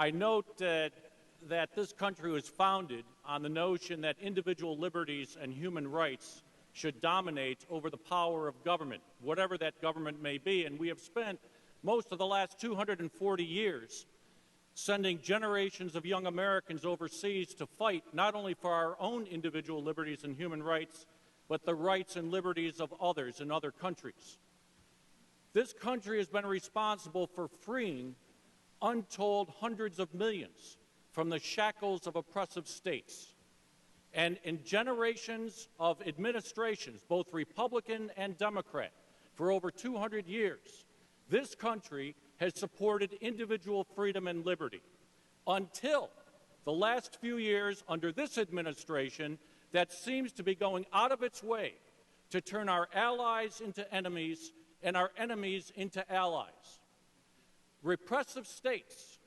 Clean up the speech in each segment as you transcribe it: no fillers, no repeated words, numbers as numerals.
I note that this country was founded on the notion that individual liberties and human rights should dominate over the power of government, whatever that government may be. And we have spent most of the last 240 years sending generations of young Americans overseas to fight not only for our own individual liberties and human rights, but the rights and liberties of others in other countries. This country has been responsible for freeing untold hundreds of millions from the shackles of oppressive states. And in generations of administrations, both Republican and Democrat, for over 200 years, this country has supported individual freedom and liberty until the last few years under this administration that seems to be going out of its way to turn our allies into enemies and our enemies into allies. Repressive states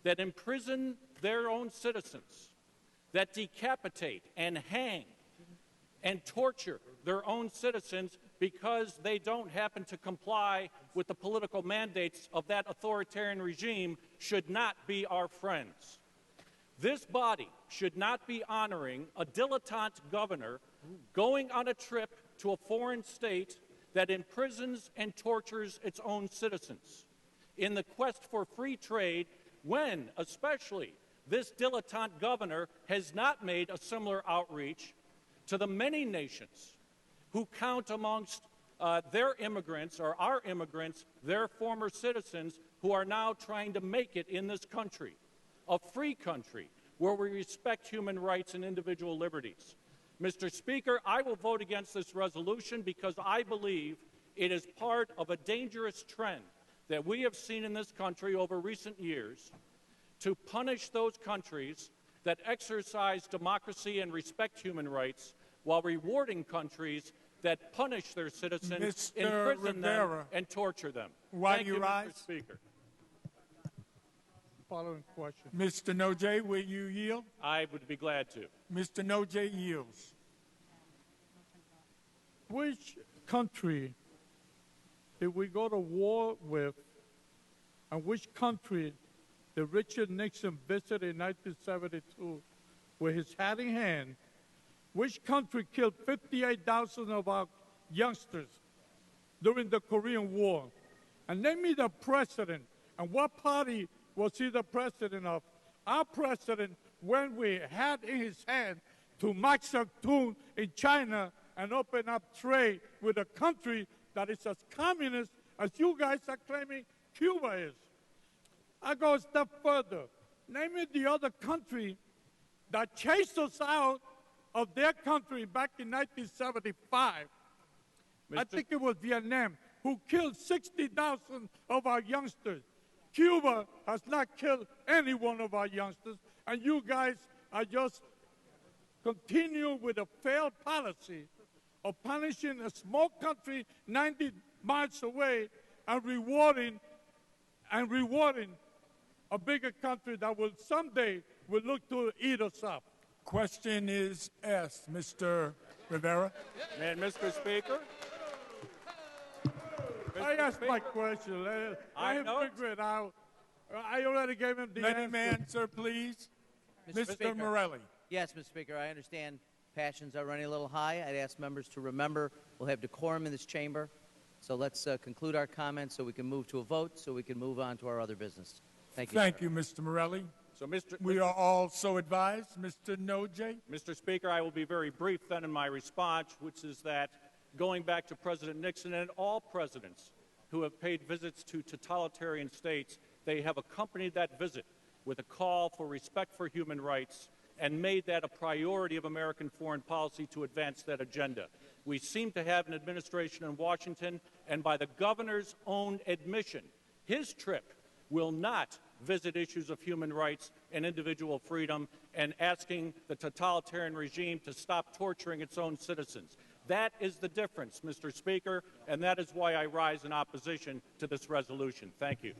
that imprison their own citizens, that decapitate and hang and torture their own citizens because they don't happen to comply with the political mandates of that authoritarian regime should not be our friends. This body should not be honoring a dilettante governor going on a trip to a foreign state that imprisons and tortures its own citizens in the quest for free trade, when, especially, this dilettante governor has not made a similar outreach to the many nations who count amongst their immigrants, or our immigrants, their former citizens who are now trying to make it in this country, a free country where we respect human rights and individual liberties. Mr. Speaker, I will vote against this resolution because I believe it is part of a dangerous trend that we have seen in this country over recent years to punish those countries that exercise democracy and respect human rights while rewarding countries that punish their citizens, imprison them, and torture them. Thank you, Mr. Speaker. Following question. Mr. Nojay, will you yield? I would be glad to. Mr. Nojay yields. Which country did we go to war with, and which country did Richard Nixon visit in 1972 with his hat in hand? Which country killed 58,000 of our youngsters during the Korean War? And name me the president, and what party was he the president of? Our president went with a hat in his hand to Mao Zedong in China and open up trade with a country that is as communist as you guys are claiming Cuba is. I go a step further. Name me the other country that chased us out of their country back in 1975. I think it was Vietnam, who killed 60,000 of our youngsters. Cuba has not killed any one of our youngsters, and you guys are just continue with a failed policy of punishing a small country 90 miles away and rewarding a bigger country that will someday will look to eat us up. Question is asked. Mr. Rivera. And Mr. Speaker. I asked my question. Let him figure it out. I already gave him the answer. Let him answer, please. Mr. Morelli. Yes, Mr. Speaker, I understand passions are running a little high. I'd ask members to remember we'll have decorum in this chamber. So let's conclude our comments so we can move to a vote, so we can move on to our other business. Thank you. Thank you, Mr. Morelli. So, we are all so advised. Mr. Nojay. Mr. Speaker, I will be very brief then in my response, which is that going back to President Nixon and all presidents who have paid visits to totalitarian states, they have accompanied that visit with a call for respect for human rights and made that a priority of American foreign policy to advance that agenda. We seem to have an administration in Washington, and by the governor's own admission, his trip will not visit issues of human rights and individual freedom and asking the totalitarian regime to stop torturing its own citizens. That is the difference, Mr. Speaker, and that is why I rise in opposition to this resolution. Thank you.